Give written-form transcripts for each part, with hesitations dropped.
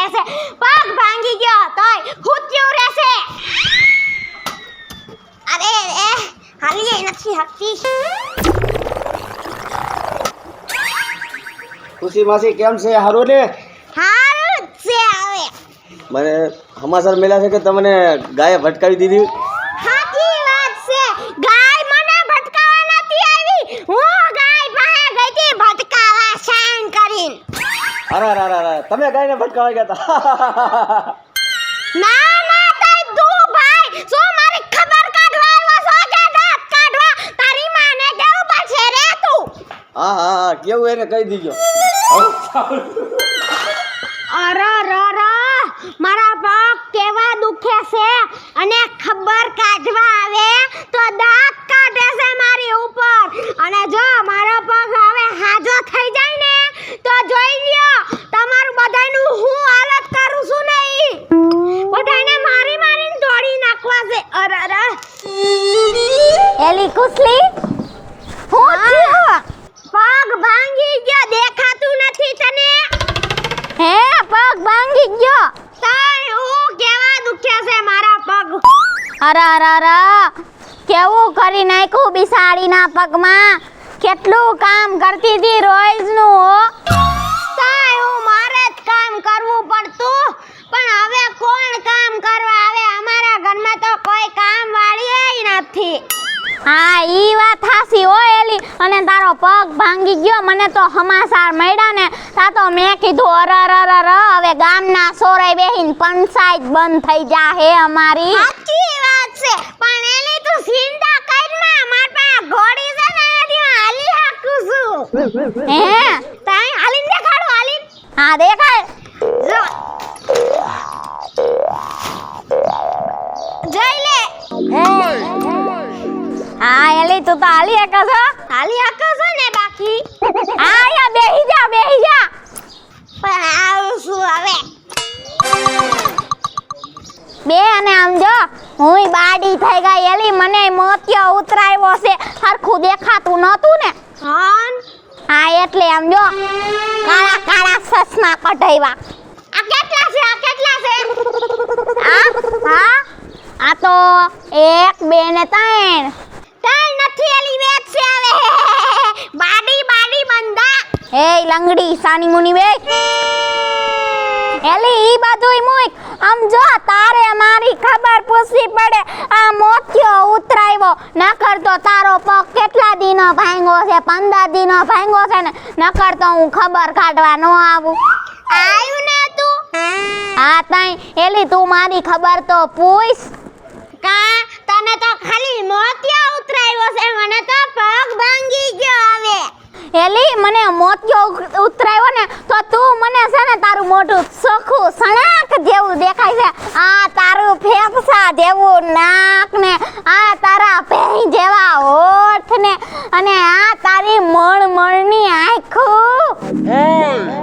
રહેશે. પગ ભાંગી ગયો તોય હુત્યું રહેશે. અરે હાલીએ નથી હકતી. ખુશી માસી કેમ છે? હારું ને? હારું છે. આવે મને સમાચાર મળ્યા છે કે તમને ગાયે ભટકાવી દીધી. સાચી વાત છે. ગાય મને ભટકાવા નથી આવી. હું ગાય પાસે ગઈ હતી ભટકાવા સાઈન કરીને. અરે તમે ગાયને ભટકાવા ગયા હતા? ના તઈ તું ભાઈ શું મારી ખબર કાઢવા આવ્યો છો કે દાંત કાઢવા? તારી માને કેવું પડશે રે તું? હા કેવું એને કહી દીજો. અરે મારા પગ કેવા દુખે છે અને ખબર કાઢવા આવે તો દાંત કાઢે છે મારી ઉપર. અને જો મારો પગ હવે હાજો થઈ જાય ને તો જોઈ લ્યો તમારું બધાયનું હું હાલત કરું છું નહીં. બધાયને મારીને તોડી નાખવા છે. અરે એલી કુસલી હું થયું? પગ ભાંગી ગયો દેખાતું નથી તને? હે પગ ભાંગી ગયો? તાય હું કેવા દુખ્યા છે મારા પગ. અરે કેવું કરી નાખ્યું બિસાડીના પગમાં. કેટલું કામ કરતી હતી રોજનું હો. તાય હું મારે જ કામ કરવું પડતું પણ હવે કોણ કામ કરવા આવે? અમારા ઘરમાં તો કોઈ કામ વાળી નથી. હા ઈ વાત હાસી હો એલી. અને તારો પગ ભાંગી ગયો મને તો સમાચાર મળ્યા ને તા તો મેં કીધું હવે ગામના સોરે બેહીન પંચાયત બંધ થઈ જાહે અમારી. સાચી વાત છે પણ એની તું ચિંતા કર માં. માર પાસે ઘોડી છે ને એનાથી હું હાલી હાકું છું. હે તાય હાલીને દેખાડું હાલીને. હા દેખાય. જોઈ લે. હા એલી તું તો હાલી હકે છો. હાલી હાકું છું ને બાકી. હા યા બેહી જા પણ આવું શું હવે? બે અને આમ જો હુંય બાડી થઈ ગઈ એલી. મને મોતિયો ઉતરાયો છે હરખું દેખાતું નતું ને. હા એટલે આમ જો કાળા ચશ્મા કઢાવ્યા. આ કેટલા છે? હા આ તો 1 2 ને 3 નથી એલી વેચ છે હવે. બાડી બંધા. હે લંગડી સાની મુની બે એલી ઈ બધુંય મુક. આમ જો તારે મારી ખબર પૂછવી પડે. આ મોતિયો ઉતરાવ્યો નકર તો તારો પગ કેટલા દીનો ભાંગો છે? 15 દીનો ભાંગો છે ને. નકર તો હું ખબર કાઢવા ન આવું. આયુ ને તું? હા તાઈ એલી તું મારી ખબર તો પૂછ. કા તને તો ખાલી મોતિયો ઉતરાવ્યો છે મને તો પગ ભાંગી ગયો હવે. એલી મને મોતિયો ઉતરાવ્યો ને તો તું મને છે ને તારું મોઢું ચોખ્ખું સણાક જેવું દેખાય છે. આ તારું ફેફસા જેવું નાક ને આ તારા ભેં જેવા હોઠ ને અને આ તારી મણની આંખો.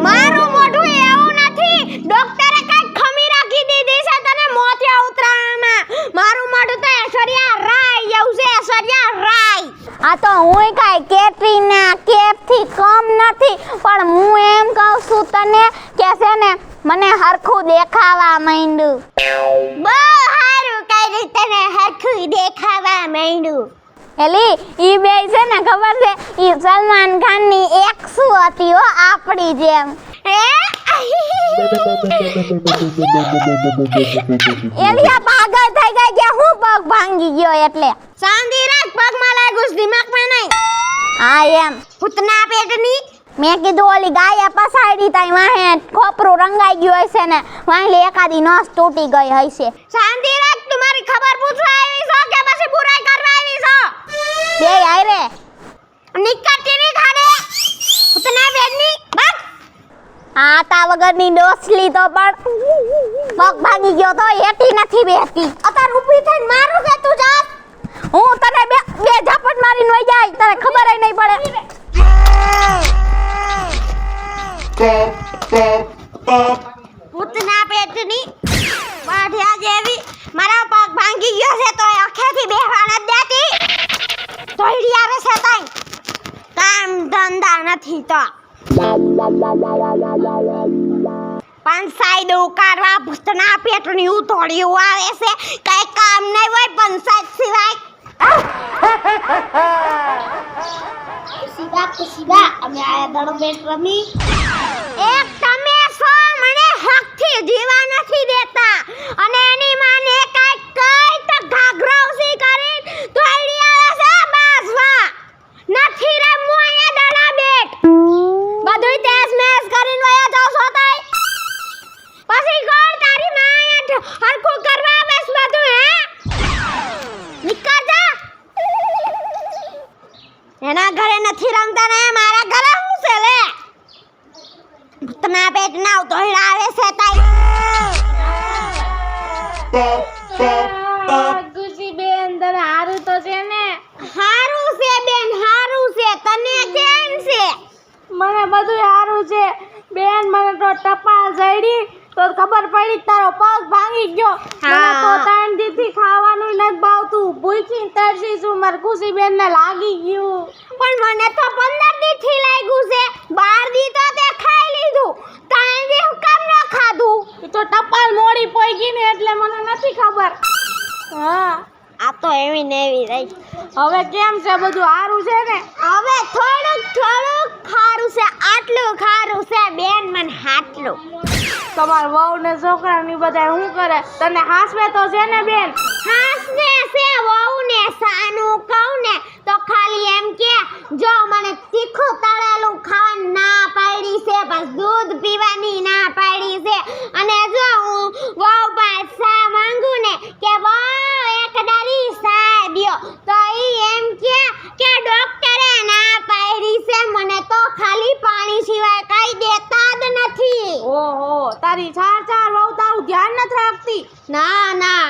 મારું મોઢું એવું નથી. ડોક્ટરે કઈ ખમી રાખી દીધી છે તને મોતિયો ઉતરાવવામાં. મારું મોઢું તો એસરિયા રાય એવું છે. એસરિયા રાય. આ તો હું કાઈ કેટરીના કેફથી કમ નથી પણ હું એમ કહું છું તને કે છે ને મને હરખું દેખાવા માંડ્યું. બહુ સારું કરી તને હરખું દેખાવા માંડ્યું. એલી ઈ બે છે ને ખબર છે ઈ સલમાન ખાનની એક્સુ હતી હો આપણી જેમ. એલી આ પાગલ થઈ ગઈ કે હું પગ ભાંગી ગયો એટલે. શાંતિ રાખ. પગમાં લાગ્યું દિમાગમાં નહીં. હા એમ ભૂતના પેટની. મેં કીધું ઓલી ગાય પસાડી તાઈ વાહે ખોપરું રંગાઈ ગયું હશે ને વાહલી એકાદી નસ તૂટી ગઈ હશે. શાંતિ રાખ. તમારી ખબર પૂછવા આવી છો કે પછી બુરાઈ કરવા આવી છો? બે આય રે નિકટી ની ખાડે ભૂતના પેટની બસ. આ તા વગરની ડોસલી તો પણ પગ ભાંગી ગયો તો એટી નથી બેસતી. અત્યારે ઊભી થઈને મારું કે તું જા. હું તને બે ઝાપટ મારીને વઈ જાય તને ખબર ય નહીં પડે. ભૂતના પેટની વાઢિયા જેવી. મારા પગ ભાંગી ગયો છે તો આખેથી બેહવા ન દેતી. તોડી આવે છે તઈ. કામ ધંધા નથી તો. પંચાયત ઉકાળવા ભૂતના પેટની ઉતોડિયું આવે છે કઈ કામ નહીં હોય પંચાયત સિવાય ખુશીબા અમે આયા દડો બેટ રમી એક તમે છો મને હકથી જીવા નથી દેતા અને એની માને કાઈ કઈ તો ઘાઘરાવસી કરી તોડી આવે છે બાસવા નથી રમવું અહીંયા દડા બેટ બધુંય તેસ મેસ કરીને વયા જાવ છો તાઈ પછી કોણ તારી માં અહીંયા હરખું કરવા બેસ બધું હે નીકળ જા એના ઘરે નથી રમતા ને મારા ઘરે હું છે લે ભૂતના પેટ ના ઉતોડા આવે છે તાઈ ખુશી બેન તને હારું તો છે ને હારું છે બેન હારું છે તને કેમ છે મને બધું હારું છે બેન મને તો ટપાલ જઈડી તો ખબર પડી તારો પગ ભાંગી ગયો મને તો 3 દીથી ખાવાનું નથી ભાવતું ભૂખી તરસી છું માર ખુશી બેન ને લાગી ગયું પણ મને તો 15 દી થી લાગ્યું છે 12 દી તો તે ખાઈ લીધું 3 દી હું કામ ન ખાધું તો ટપાલ મોડી પોઈ ગઈ ને એટલે મને નથી ખબર હા આ તો એવી ને એવી રહી હવે કેમ છે બધું હારું છે ને હવે થોડુંક ખારું છે આટલું ખારું છે બેન મને હાટલું તમાર વહુ ને છોકરા ની બધા શું કરે તને હાસવે તો છે ને બેન હાસને છે વહુ ને સાનું કહું ને તો ખાલી એમ કે જો મને તીખું તળેલું ખાવાનું ના પાડી છે બસ દૂધ પીવાની ના પાડી છે અને જો હું વહુ પાસે માંગુ ને કે વહુ એક ડરી સા દ્યો તો ઈ એમ કે ડોક્ટરે ના પાડી છે મને તો ખાલી પાણી સિવાય કઈ દેતા જ નથી ઓહો તારી ચાર વહુ તારું ધ્યાન નથી રાખતી ના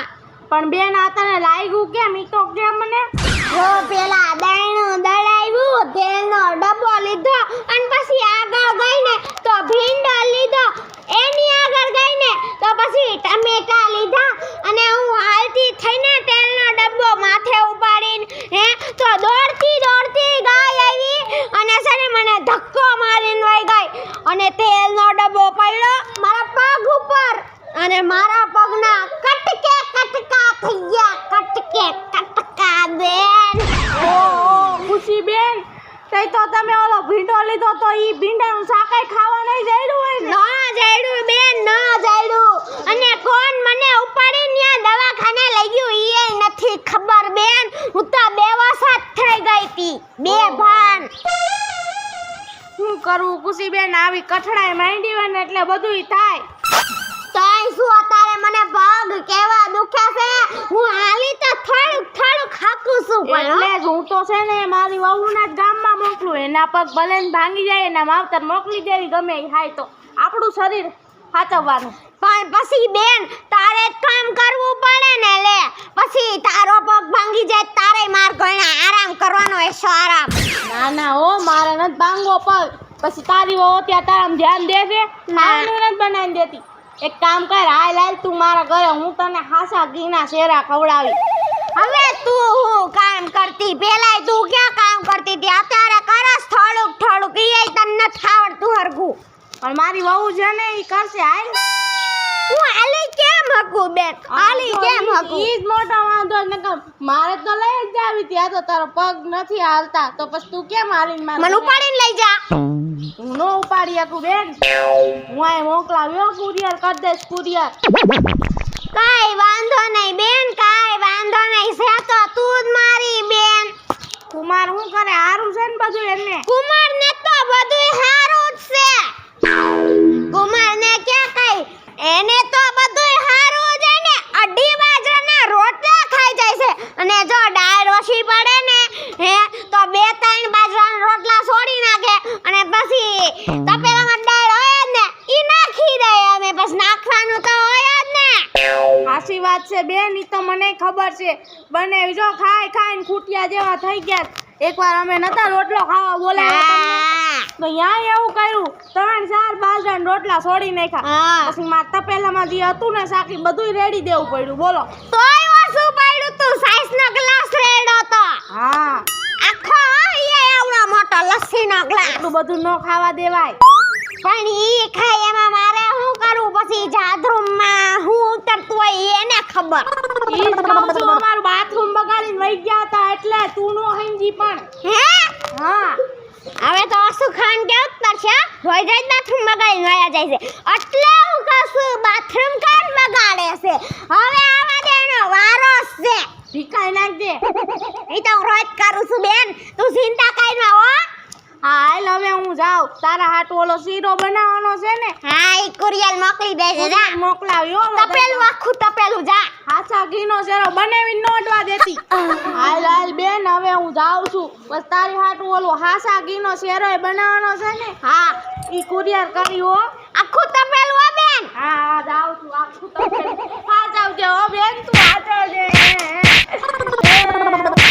પણ બેન આ તને લાગ્યું કેમ ઈ તો કે મને જો પેલા દળનું દળાવ્યું તેલનો ડબ્બો લીધો અને પછી આગળ ગઈને તો ભીંડો લીધો એની આગળ ગઈને તો પછી ટમેટા લીધા અને હું હાલતી થઈને તેલનો ડબ્બો માથે ઉપાડીને હે તો દોડતી ગાય આવી અને છે મને ધક્કો મારીને વઈ ગઈ અને તેલનો ડબ્બો પડ્યો મારા પગ ઉપર અને મારા પગના કટકા થઈ ગયા કટકા બેન ઓહો ખુશી બેન તઈ તો તમે ઓલો ભીંડો લીધો તો ઈ ભીંડાનું શાકાય ખાવા નહીં જઈડું હોય ને ના જઈડું બેન ના જઈડું અને કોણ મને ઉપાડીને ત્યાં દવાખાને લઈ ગયું ઈ નથી ખબર બેન હું તો બેવસ જ થઈ ગઈ હતી બેભાન શું કરવું ખુશી બેન આવી કઠણાઈ માંડી હોય ને એટલે બધુંય થાય તોય શું અત્યારે મને પગ કેવા દુખે છે હું હાલી તો થોડુંક હાકું છું પણ એટલે જ હું તો છે ને મારી વહુના જ ગામમાં મોકલું એના પગ ભલે ને ભાંગી જાય એના માવતર મોકલી દેવી ગમે એ થાય તો આપણું શરીર સાચવવાનું પણ પછી બેન તારે જ કામ કરવું પડે ને લે પછી તારો પગ ભાંગી જાય તારે માર ગણે આરામ કરવાનો એસો આરામ ના હો મારે નથી ભાંગવો પગ પછી તારી વહુ ત્યાં તારામાં ધ્યાન દેશે નાનું નથી બનાવી દેતી એક કામ કર હાલ તું મારા ઘરે હું તને હાસા ઘીના શેરા ખવડાવી હવે તું હું કામ કરતી પેલા તું ક્યાં કામ કરતી હતી અત્યારે કરસ થોડુંક ઈ તને નથી આવડતું હરગું પણ મારી વહુ છે ને ઈ કરશે હાલ હું આલી કેમ હકું બેન આલી કેમ હકું ઈ જ મોટો વાંધો જ નકર મારે તો લઈ જ જાવી ત્યાં તો તારો પગ નથી હાલતા તો પછી તું કેમ હાલીને મને ઉપાડીને લઈ જા હું નો ઉપાડી શકું બેન હું આ મોકલાવ્યો કુરિયર કરી દઈશ કુરિયર કાઈ વાંધો નહીં બેન કાઈ વાંધો નહીં છે તો તું જ મારી બેન કુમાર શું કરે હારું છે ને બધું એને કુમાર ને તો બધુંય હારું જ છે કુમાર ને ક્યાં કઈ એને તો બધુંય હારું જ ને અઢી બાજરાના રોટલા ખાઈ જાય છે અને જો ડાળ ઓછી પડે ને હે તો 2-3 બાજરાના રોટલા છોડી નાખે અને પછી તપેલામાં ડાળ હોય જ ને ઈ નાખી દે અમે બસ નાખવાનું તો હોય જ ને સાચી વાત છે બેન ઈ તો મને ખબર છે બને જો ખાઈને ખૂટિયા જેવા થઈ ગયા એકવાર અમે નતા રોટલો ખાવા બોલાવ્યા તો યાં એવું કર્યું 3-4 બાજરાના રોટલા છોડી નાખ્યા પછી માર તપેલામાં જે હતું ને સાકી બધુંય રેડી દેવું પડ્યું બોલો તોય ઓછું પડ્યું તું સાઈઝનો ગ્લાસ રેડો તો હા આખો ઈ એવડો મોટો લસ્સીનો ગ્લાસ એટલું બધું ન ખાવા દેવાય પણ ઈ ખાય એમાં મારે શું કરવું ખબર. ઈ જ કહું છું, અમારું બાથરૂમ બગાડીને વહી ગયા હતા એટલે તું નો સમજી પણ. હે હા હવે તો અસુ ખાન કેવું પડશે રોજ જ બાથરૂમ બગાડીને વયા જાય છે એટલે હું કશું બાથરૂમ કાન બગાડે છે હવે આવા દેનો વારો છે ભીખાઈ નાખજે. એ તો હું રોજ કરું છું બેન તું ચિંતા કરી હો. હા હાલ હવે હું જાઉં. તારા હાટુ ઓલો શીરો બનાવવાનો છે ને, હા એ કુરિયર મોકલી દેજે જા મોકલાવ્યો. તપેલું આખું તપેલું જા. હાચા ઘીનો શેરો બનાવીને નોટવા દેતી. હાલ હાલ બેન હવે હું જાઉં છું. બસ તારી હાટુ ઓલો હાસા ઘીનો શેરો બનાવવાનો છે ને, હા ઈ કુરિયર કરી હો. આખું તપેલું હો બેન. હા હા જાઉં છું. આખું તપેલું હાચવજે હો બેન, તું હાચવજે.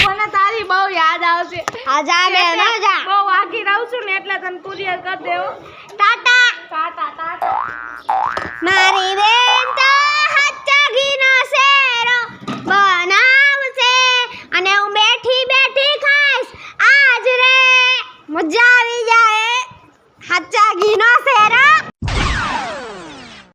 મને તારી બહુ યાદ આવશે. હા જા બેન હો જા. બહુ વાગી રહું છું ને એટલે તને કુરિયર કરી દેવો. ટાટા ટાટા ટાટા.